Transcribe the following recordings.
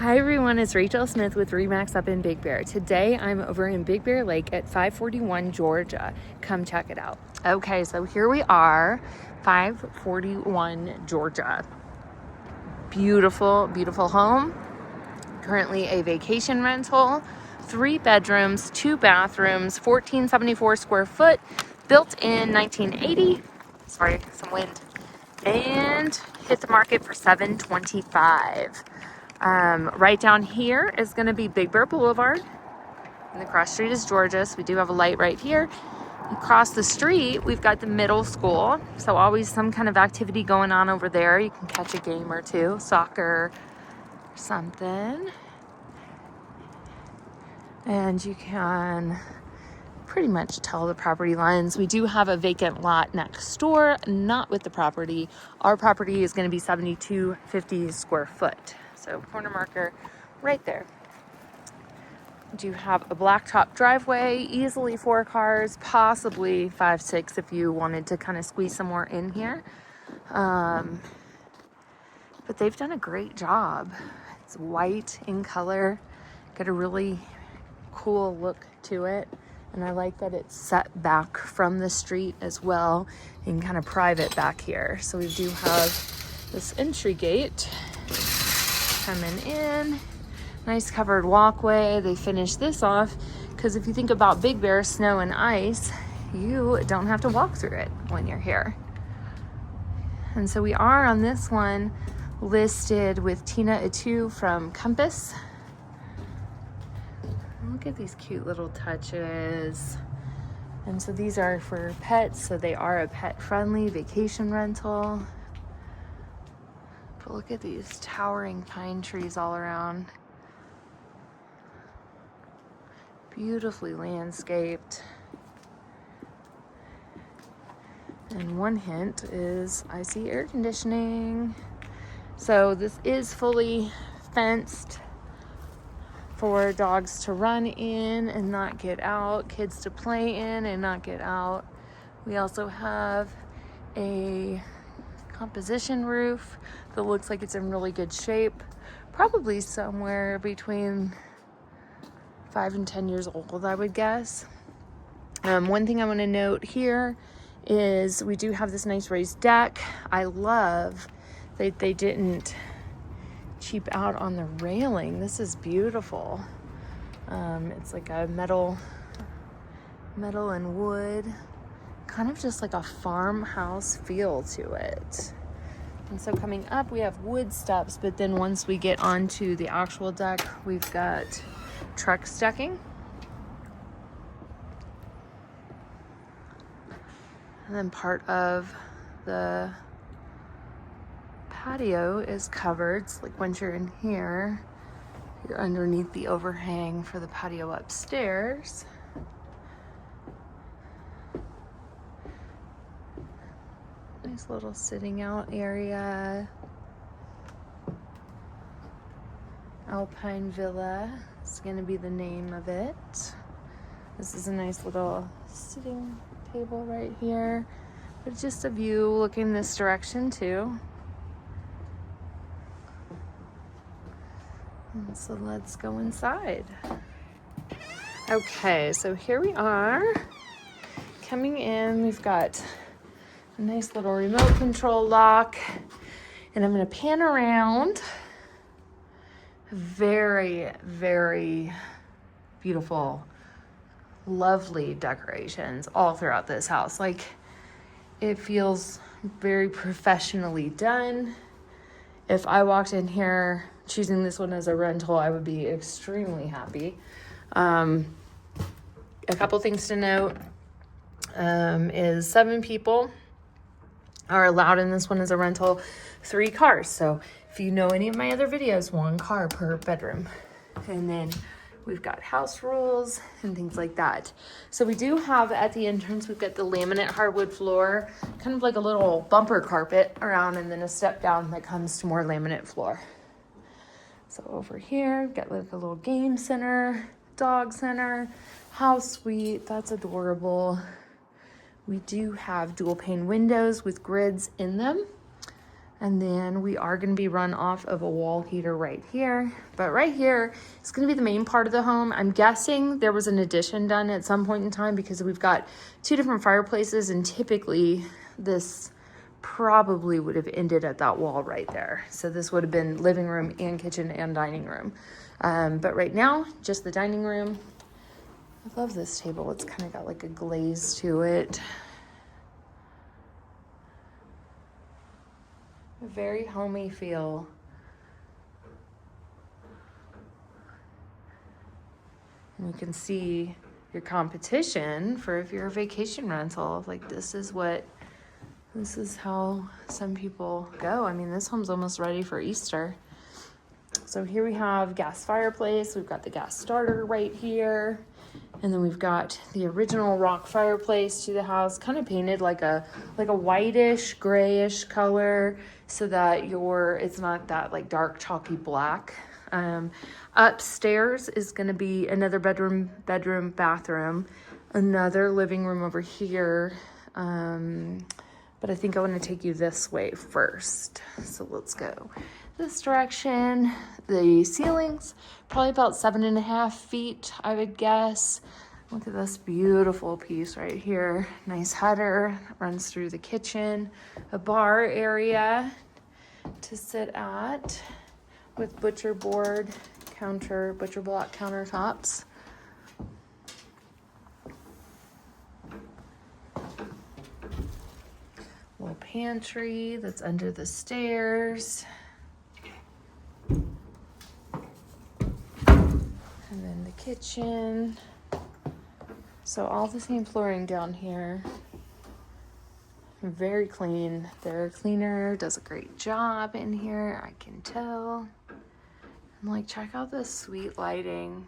Hi everyone, it's Rachael Smith with REMAX up in Big Bear. Today I'm over in Big Bear Lake at 541 Georgia. Come check it out. Okay, so here we are, 541 Georgia. Beautiful, beautiful home. Currently a vacation rental, 3 bedrooms, 2 bathrooms, 1474 square foot, built in 1980. Sorry, some wind. And hit the market for $725. Right down here is going to be Big Bear Boulevard, and the cross street is Georgia, so we do have a light right here. Across the street, we've got the middle school, so always some kind of activity going on over there. You can catch a game or two, soccer, something. And you can pretty much tell the property lines. We do have a vacant lot next door, not with the property. Our property is going to be 7250 square foot. So corner marker right there. We do have a blacktop driveway, easily 4 cars, possibly 5, 6 if you wanted to kind of squeeze some more in here. But they've done a great job. It's white in color, got a really cool look to it. And I like that it's set back from the street as well and kind of private back here. So we do have this entry gate coming in, nice covered walkway. They finished this off because if you think about Big Bear, snow and ice, you don't have to walk through it when you're here. And so we are on this one listed with Tina Atu from Compass. Look at these cute little touches. And so these are for pets, so they are a pet-friendly vacation rental. But look at these towering pine trees all around. Beautifully landscaped. And one hint is I see air conditioning. So this is fully fenced for dogs to run in and not get out, kids to play in and not get out. We also have a composition roof that looks like it's in really good shape, probably somewhere between 5 and 10 years old, I would guess. One thing I want to note here is we do have this nice raised deck. I love that they didn't cheap out on the railing. This is beautiful. It's like a metal and wood, kind of just like a farmhouse feel to it. And so coming up, we have wood steps, but then once we get onto the actual deck, we've got truck stacking. And then part of the patio is covered. So like once you're in here, you're underneath the overhang for the patio upstairs. Nice little sitting out area. Alpine Villa is going to be the name of it. This is a nice little sitting table right here. But just a view looking this direction too. And so let's go inside. Okay, so here we are. Coming in, we've got a nice little remote control lock. And I'm gonna pan around. Very, very beautiful, lovely decorations all throughout this house. Like, it feels very professionally done. If I walked in here choosing this one as a rental, I would be extremely happy. A couple things to note is 7 people are allowed in this one as a rental, 3 cars. So if you know any of my other videos, 1 car per bedroom. And then we've got house rules and things like that. So we do have at the entrance, we've got the laminate hardwood floor, kind of like a little bumper carpet around, and then a step down that comes to more laminate floor. So over here, we've got like a little game center, dog center, house suite. That's adorable. We do have dual pane windows with grids in them. And then we are going to be run off of a wall heater right here. But right here is going to be the main part of the home. I'm guessing there was an addition done at some point in time because we've got 2 different fireplaces, and typically this probably would have ended at that wall right there. So this would have been living room and kitchen and dining room. But right now, just the dining room. I love this table. It's kind of got like a glaze to it. A very homey feel. And you can see your competition for if you're a vacation rental. Like this is how some people go. I mean, this home's almost ready for Easter. So here we have gas fireplace. We've got the gas starter right here. And then we've got the original rock fireplace to the house, kind of painted like a whitish, grayish color so that it's not that like dark chalky black. Upstairs is going to be another bedroom, bathroom, another living room over here. But I think I want to take you this way first. So let's go this direction. The ceilings, probably about 7.5 feet, I would guess. Look at this beautiful piece right here. Nice header, runs through the kitchen. A bar area to sit at with butcher block countertops. Little pantry that's under the stairs. And then the kitchen. So all the same flooring down here. Very clean. Their cleaner does a great job in here, I can tell. And like, check out this sweet lighting.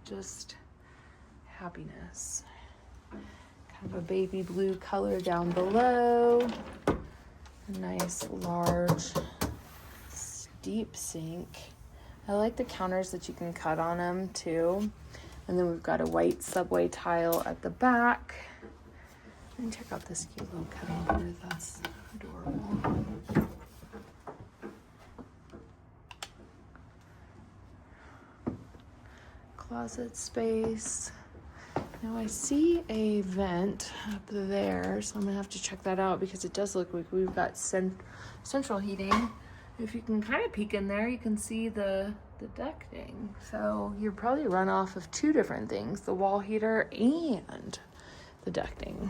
Just happiness. Kind of a baby blue color down below. A nice large deep sink. I like the counters that you can cut on them too. And then we've got a white subway tile at the back. And check out this cute little cutting board. That's adorable. Closet space. Now I see a vent up there, so I'm gonna have to check that out because it does look like we've got central heating. If you can kind of peek in there, you can see the ducting. So you're probably run off of 2 different things, the wall heater and the ducting.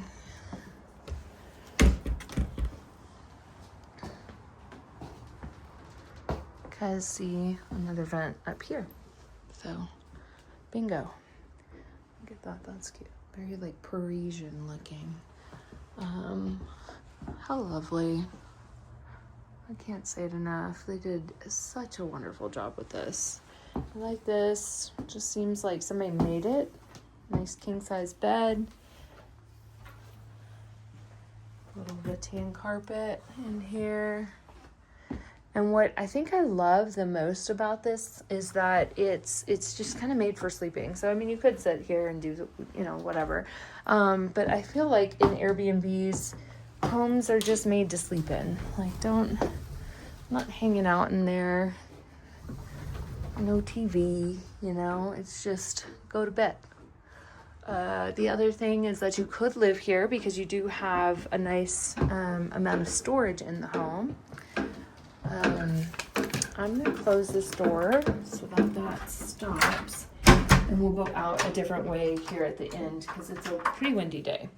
Because see, another vent up here. So bingo. Look at that, that's cute. Very like Parisian looking. How lovely. I can't say it enough. They did such a wonderful job with this. I like this. Just seems like somebody made it. Nice king size bed. Little rattan carpet in here. And what I think I love the most about this is that it's just kind of made for sleeping. So, I mean, you could sit here and do, whatever. But I feel like in Airbnbs, homes are just made to sleep in. Like, I'm not hanging out in there. No TV, it's just go to bed. The other thing is that you could live here because you do have a nice amount of storage in the home. I'm going to close this door so that stops, and we'll go out a different way here at the end because it's a pretty windy day.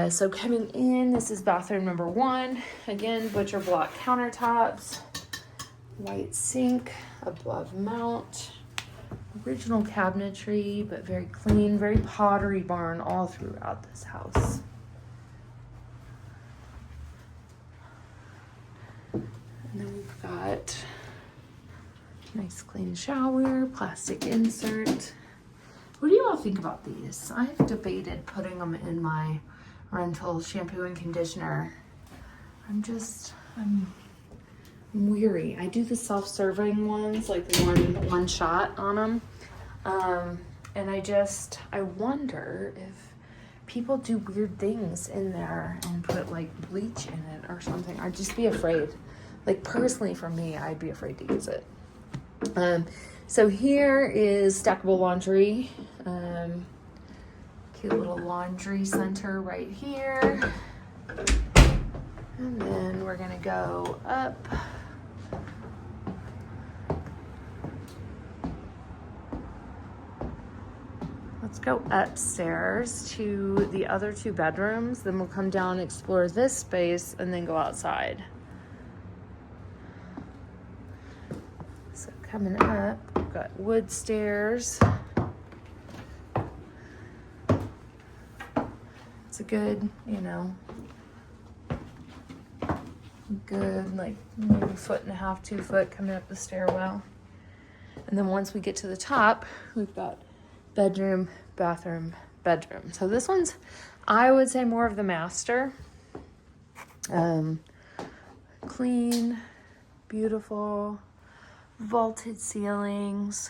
So coming in, this is bathroom number 1. Again, butcher block countertops, white sink, above mount, original cabinetry, but very clean, very Pottery Barn all throughout this house. And then we've got nice clean shower, plastic insert. What do you all think about these? I've debated putting them in my rental shampoo and conditioner. I'm weary. I do the self-serving ones, like the one shot on them. And I wonder if people do weird things in there and put like bleach in it or something. I'd just be afraid. Like personally for me, I'd be afraid to use it. So here is stackable laundry. Cute little laundry center right here. And then we're gonna go up. Let's go upstairs to the other 2 bedrooms. Then we'll come down, explore this space, and then go outside. So coming up, we've got wood stairs. It's a good, good like maybe 1.5 to 2 foot coming up the stairwell. And then once we get to the top, we've got bedroom, bathroom, bedroom. So this one's, I would say, more of the master. Clean, beautiful, vaulted ceilings,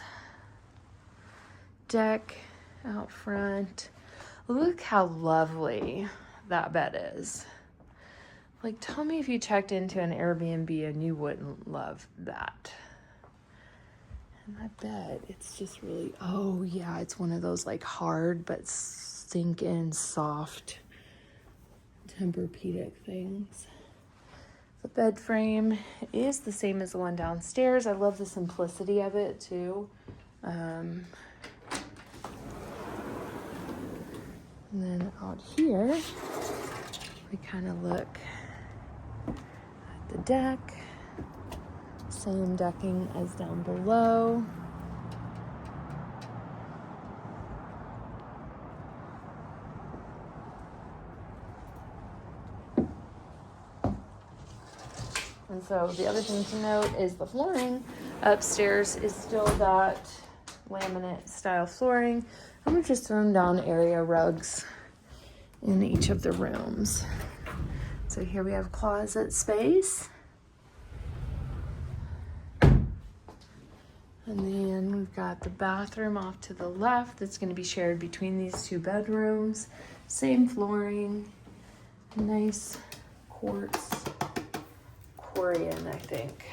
deck out front. Look how lovely that bed is. Like, tell me if you checked into an Airbnb and you wouldn't love that. And that bed, it's just really, oh yeah, it's one of those like hard but sink-in soft Tempur-Pedic things. The bed frame is the same as the one downstairs. I love the simplicity of it too. And then out here, we kind of look at the deck. Same decking as down below. And so the other thing to note is the flooring upstairs is still that laminate style flooring. And we've just thrown down area rugs in each of the rooms. So here we have closet space. And then we've got the bathroom off to the left that's going to be shared between these 2 bedrooms. Same flooring, nice quartz Corian, I think.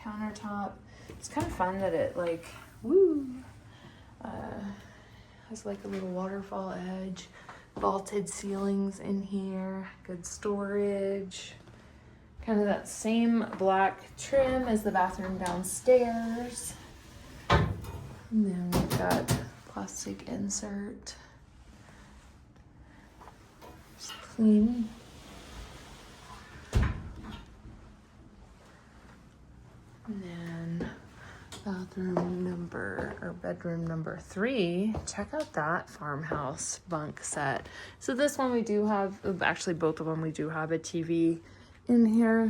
Countertop. It's kind of fun that it like, has like a little waterfall edge. Vaulted ceilings in here. Good storage. Kind of that same black trim as the bathroom downstairs. And then we've got plastic insert. Just clean. And then bedroom number 3. Check out that farmhouse bunk set. So this one we do have, actually both of them we do have a TV in here.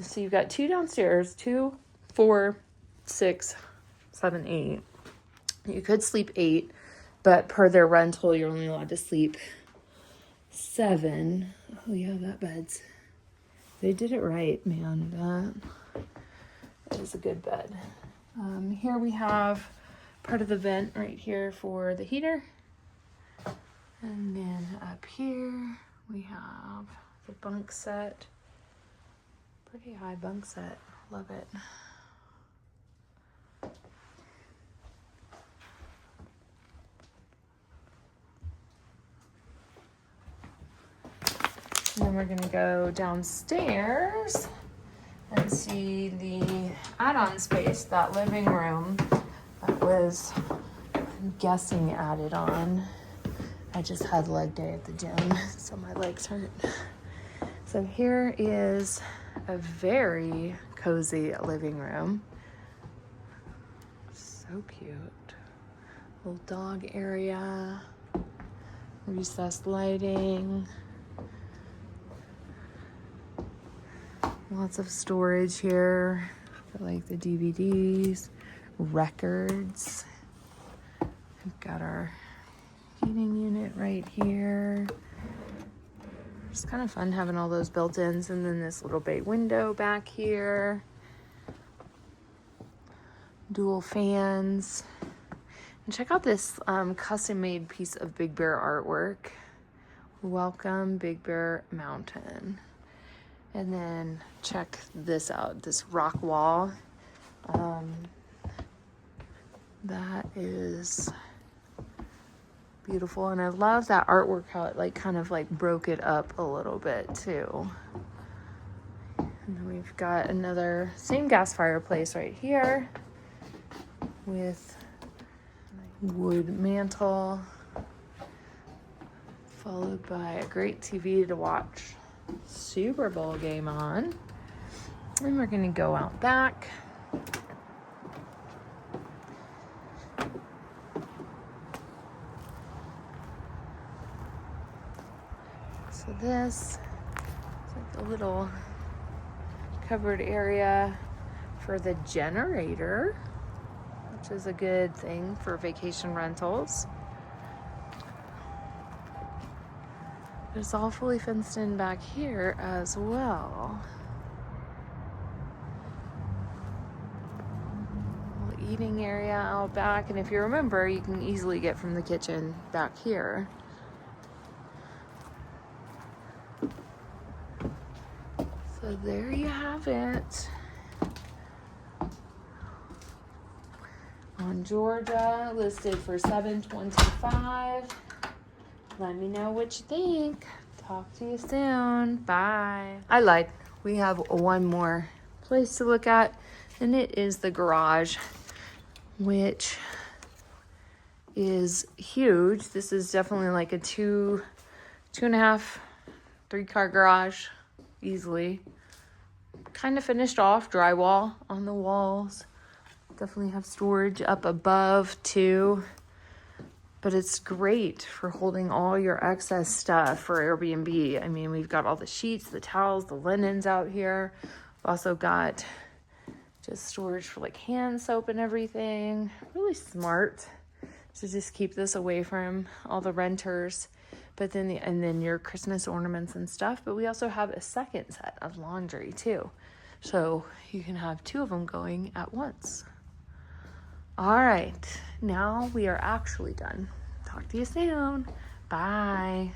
So you've got 2 downstairs, 2, 4, 6, 7, 8. You could sleep 8, but per their rental, you're only allowed to sleep 7. Oh yeah, that bed's, they did it right, man. That is a good bed. Here we have part of the vent right here for the heater. And then up here, we have the bunk set. Pretty high bunk set. Love it. And then we're gonna go downstairs and see the add-on space, that living room that was, I'm guessing, added on. I just had leg day at the gym, so my legs hurt. So here is a very cozy living room. So cute. Little dog area, recessed lighting. Lots of storage here for like the DVDs, records. We've got our heating unit right here. It's kind of fun having all those built-ins, and then this little bay window back here. Dual fans. And check out this custom made piece of Big Bear artwork. Welcome Big Bear Mountain. And then check this out, this rock wall. That is beautiful. And I love that artwork, how it like kind of like broke it up a little bit too. And then we've got another same gas fireplace right here with wood mantle, followed by a great TV to watch Super Bowl game on. And we're gonna go out back. So this is like a little covered area for the generator, which is a good thing for vacation rentals. It's all fully fenced in back here as well. Little eating area out back, and if you remember, you can easily get from the kitchen back here. So there you have it. On Georgia, listed for $725. Let me know what you think. Talk to you soon. Bye. I lied. We have one more place to look at, and it is the garage, which is huge. This is definitely like a two and a half, 3-car garage, easily. Kind of finished off, drywall on the walls. Definitely have storage up above too. But it's great for holding all your excess stuff for Airbnb. I mean, we've got all the sheets, the towels, the linens out here. We've also got just storage for like hand soap and everything. Really smart to just keep this away from all the renters. But then and then your Christmas ornaments and stuff. But we also have a second set of laundry too. So you can have 2 of them going at once. All right, now we are actually done. Talk to you soon. Bye.